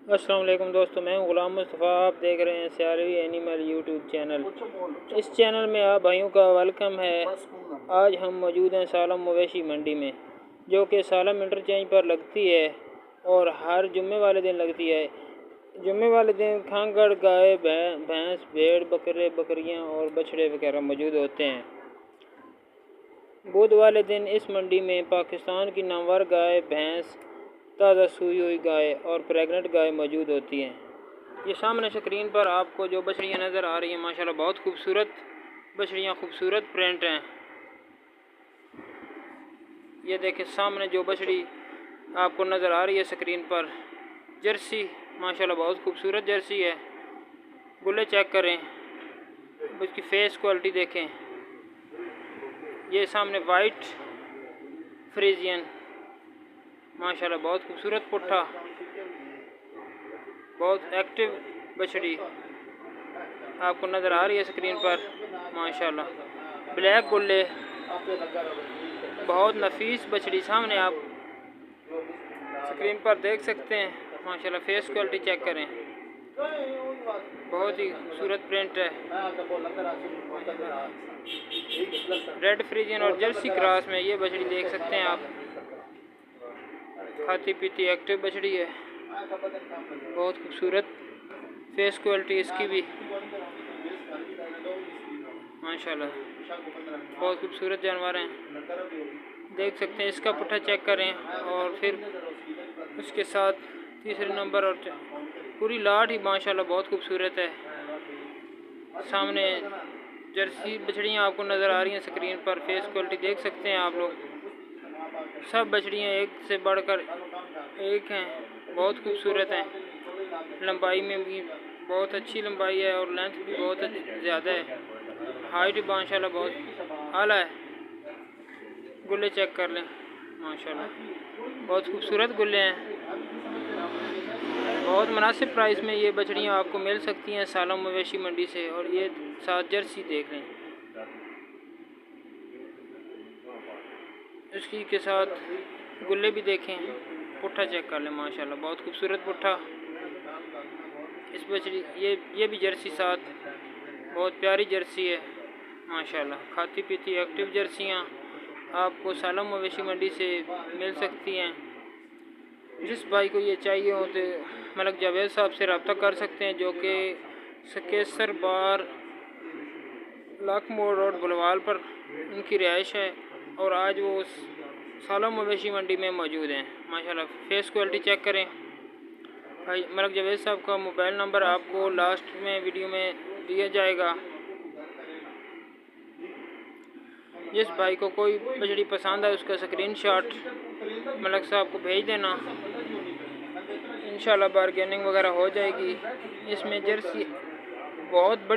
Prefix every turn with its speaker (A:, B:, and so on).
A: अस्सलाम वालेकुम दोस्तों, मैं हूं गुलाम मुस्तफ़ा। आप देख रहे हैं सियारवी एनिमल यूट्यूब चैनल। इस चैनल में आप भाइयों का वेलकम है। आज हम मौजूद हैं सालम मवेशी मंडी में, जो कि सालम इंटरचेंज पर लगती है और हर जुम्मे वाले दिन लगती है। जुम्मे वाले दिन खांगड़ गाय, भैंस, भेड़, बकरे, बकरियां और बछड़े वगैरह मौजूद होते हैं। बुध वाले दिन इस मंडी में पाकिस्तान की नामवर गाय, भैंस, ताज़ा सूई हुई गाय और प्रेग्नेंट गाय मौजूद होती हैं। ये सामने स्क्रीन पर आपको जो बछड़ियाँ नज़र आ रही हैं, माशाल्लाह बहुत खूबसूरत बछड़ियाँ, खूबसूरत प्रिंट हैं। ये देखें सामने जो बछड़ी आपको नज़र आ रही है स्क्रीन पर, जर्सी, माशाल्लाह बहुत खूबसूरत जर्सी है। गुल्ले चेक करें, उसकी फेस क्वालिटी देखें। ये सामने वाइट फ्रीजियन, माशाल्लाह बहुत खूबसूरत पुट्ठा, बहुत एक्टिव बछड़ी आपको नज़र आ रही है स्क्रीन पर, माशाल्लाह। ब्लैक गुल्ले, बहुत नफीस बछड़ी सामने आप स्क्रीन पर देख सकते हैं, माशाल्लाह। फेस क्वालिटी चेक करें, बहुत ही खूबसूरत प्रिंट है। रेड फ्रीजियन और जर्सी क्रॉस में ये बछड़ी देख सकते हैं आप। खाती पीती एक्टिव बछड़ी है, बहुत खूबसूरत फेस क्वालिटी इसकी भी, माशाल्लाह बहुत खूबसूरत जानवर हैं, देख सकते हैं। इसका पुट्ठा चेक करें और फिर उसके साथ तीसरे नंबर और पूरी लाट ही माशाल्लाह बहुत खूबसूरत है। सामने जर्सी बछड़ियाँ आपको नज़र आ रही हैं स्क्रीन पर, फेस क्वालिटी देख सकते हैं आप लोग। सब बछड़ियाँ एक से बढ़कर एक हैं, बहुत खूबसूरत हैं। लंबाई में भी बहुत अच्छी लंबाई है और लेंथ भी बहुत ज़्यादा है। हाइट माशाल्लाह बहुत आला है। गुल्ले चेक कर लें, माशाल्लाह बहुत खूबसूरत गुल्ले हैं। बहुत मुनासिब प्राइस में ये बछड़ियाँ आपको मिल सकती हैं सालम मवेशी मंडी से। और ये साथ जर्सी देख लें, उसकी के साथ गुल्ले भी देखें, पुट्ठा चेक कर लें, माशाल्लाह बहुत खूबसूरत पुट्ठा इस बछड़ी। ये भी जर्सी साथ, बहुत प्यारी जर्सी है, माशाल्लाह। खाती पीती एक्टिव जर्सियाँ आपको सालम मवेशी मंडी से मिल सकती हैं। जिस भाई को ये चाहिए हो तो मलक जावेद साहब से रब्ता कर सकते हैं, जो कि सकेसर बार लाख मोड़ रोड बुलवाल पर उनकी रिहाइश है और आज वो सालम मवेशी मंडी में मौजूद हैं, माशाल्लाह। फेस क्वालिटी चेक करें। भाई मलक जावेद साहब का मोबाइल नंबर आपको लास्ट में वीडियो में दिया जाएगा। जिस भाई को कोई बछड़ी पसंद है उसका स्क्रीनशॉट मलक साहब को भेज देना, इंशाल्लाह बारगेनिंग वगैरह हो जाएगी। इसमें जर्सी बहुत बड़ी